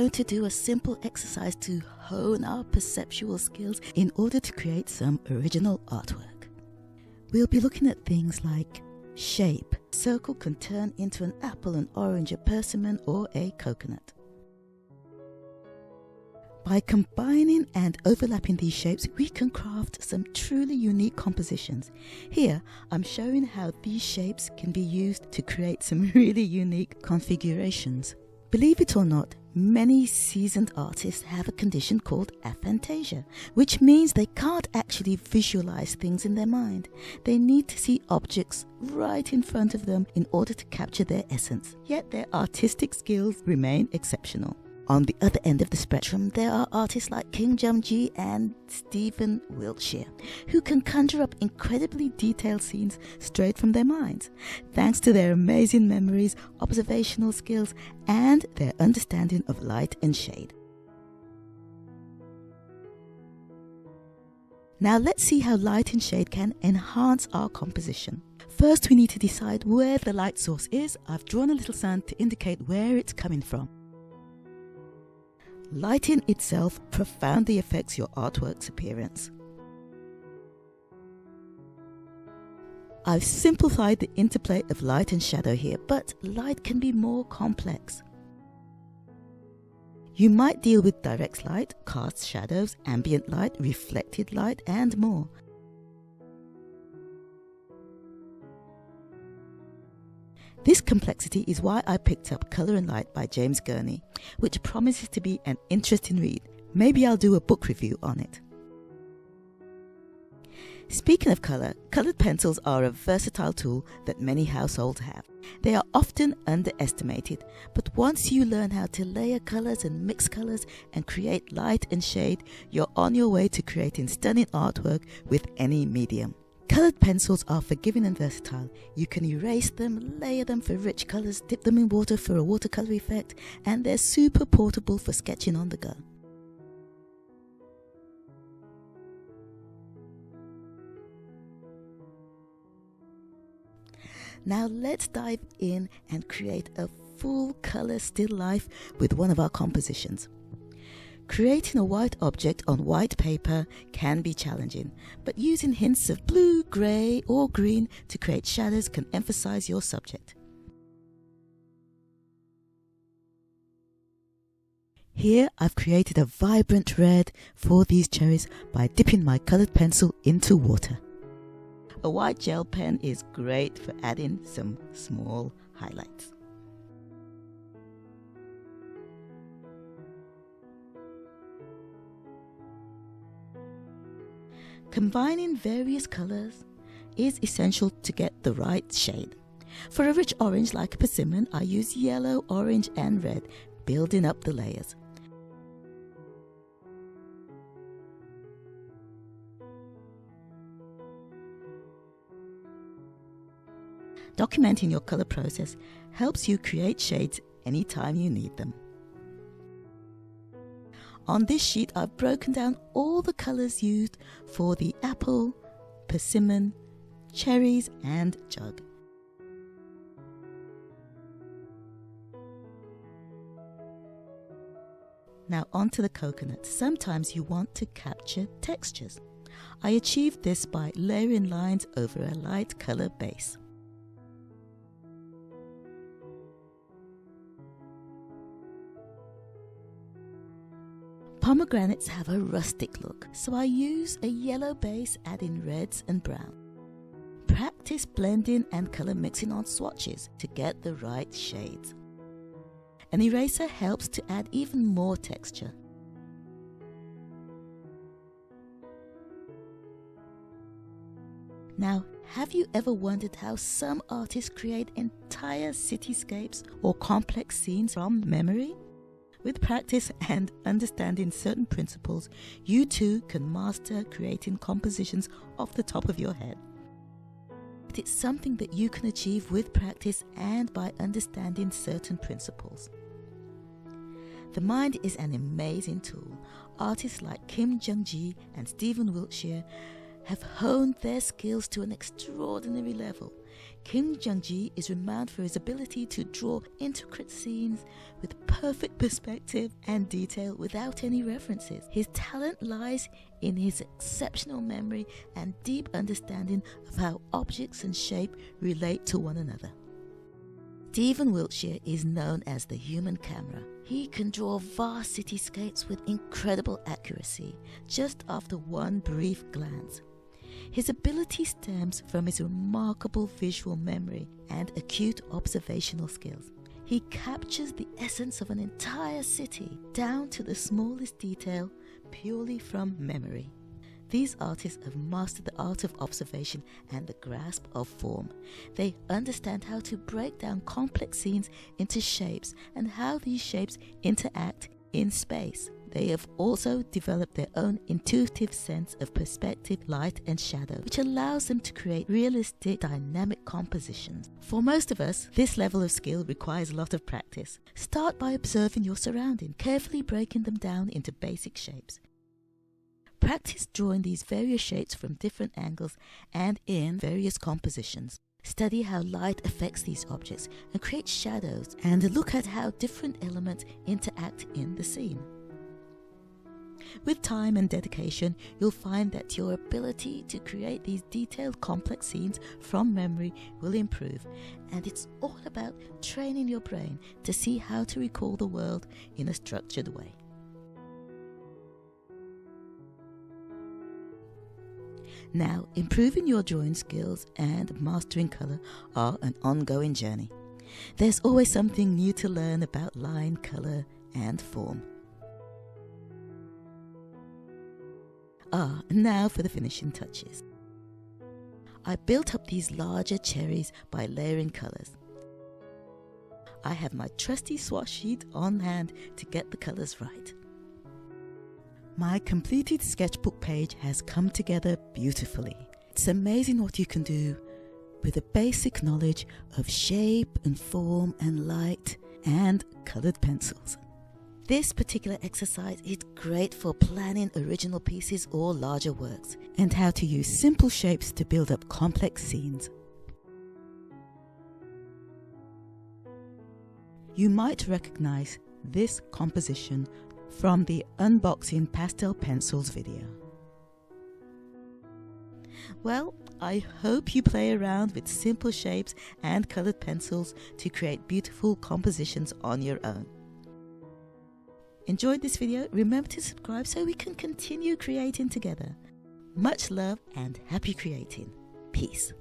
going to do a simple exercise to hone our perceptual skills in order to create some original artwork. We'll be looking at things like shape. A circle can turn into an apple, an orange, a persimmon, or a coconut. By combining and overlapping these shapes, we can craft some truly unique compositions. Here, I'm showing how these shapes can be used to create some really unique configurations. Believe it or not, many seasoned artists have a condition called aphantasia, which means they can't actually visualize things in their mind. They need to see objects right in front of them in order to capture their essence, yet their artistic skills remain exceptional. On the other end of the spectrum, there are artists like Kim Jung-gi and Stephen Wiltshire, who can conjure up incredibly detailed scenes straight from their minds, thanks to their amazing memories, observational skills, and their understanding of light and shade. Now let's see how light and shade can enhance our composition. First, we need to decide where the light source is. I've drawn a little sun to indicate where it's coming from. Lighting itself profoundly affects your artwork's appearance. I've simplified the interplay of light and shadow here, but light can be more complex. You might deal with direct light, cast shadows, ambient light, reflected light, and more. This complexity is why I picked up Colour and Light by James Gurney, which promises to be an interesting read. Maybe I'll do a book review on it. Speaking of colour, coloured pencils are a versatile tool that many households have. They are often underestimated, but once you learn how to layer colours and mix colours and create light and shade, you're on your way to creating stunning artwork with any medium. Coloured pencils are forgiving and versatile. You can erase them, layer them for rich colours, dip them in water for a watercolour effect, and they're super portable for sketching on the go. Now let's dive in and create a full colour still life with one of our compositions. Creating a white object on white paper can be challenging, but using hints of blue, grey or green to create shadows can emphasize your subject. Here I've created a vibrant red for these cherries by dipping my coloured pencil into water. A white gel pen is great for adding some small highlights. Combining various colours is essential to get the right shade. For a rich orange like a persimmon, I use yellow, orange and red, building up the layers. Documenting your colour process helps you create shades anytime you need them. On this sheet, I've broken down all the colours used for the apple, persimmon, cherries and jug. Now onto the coconut. Sometimes you want to capture textures. I achieved this by layering lines over a light colour base. Pomegranates have a rustic look, so I use a yellow base adding reds and brown. Practice blending and colour mixing on swatches to get the right shades. An eraser helps to add even more texture. Now, have you ever wondered how some artists create entire cityscapes or complex scenes from memory? With practice and understanding certain principles, you too can master creating compositions off the top of your head. But it's something that you can achieve with practice and by understanding certain principles. The mind is an amazing tool. Artists like Kim Jung-gi and Stephen Wiltshire have honed their skills to an extraordinary level. Kim Jung-ji is renowned for his ability to draw intricate scenes with perfect perspective and detail without any references. His talent lies in his exceptional memory and deep understanding of how objects and shape relate to one another. Stephen Wiltshire is known as the human camera. He can draw vast cityscapes with incredible accuracy just after one brief glance. His ability stems from his remarkable visual memory and acute observational skills. He captures the essence of an entire city down to the smallest detail purely from memory. These artists have mastered the art of observation and the grasp of form. They understand how to break down complex scenes into shapes and how these shapes interact in space. They have also developed their own intuitive sense of perspective, light and shadow, which allows them to create realistic, dynamic compositions. For most of us, this level of skill requires a lot of practice. Start by observing your surroundings, carefully breaking them down into basic shapes. Practice drawing these various shapes from different angles and in various compositions. Study how light affects these objects and create shadows, and look at how different elements interact in the scene. With time and dedication, you'll find that your ability to create these detailed, complex scenes from memory will improve, and it's all about training your brain to see how to recall the world in a structured way. Now, improving your drawing skills and mastering colour are an ongoing journey. There's always something new to learn about line, colour and form. Now for the finishing touches. I built up these larger cherries by layering colours. I have my trusty swatch sheet on hand to get the colours right. My completed sketchbook page has come together beautifully. It's amazing what you can do with a basic knowledge of shape and form and light and coloured pencils. This particular exercise is great for planning original pieces or larger works, and how to use simple shapes to build up complex scenes. You might recognize this composition from the unboxing pastel pencils video. Well, I hope you play around with simple shapes and coloured pencils to create beautiful compositions on your own. Enjoyed this video? Remember to subscribe so we can continue creating together. Much love and happy creating. Peace.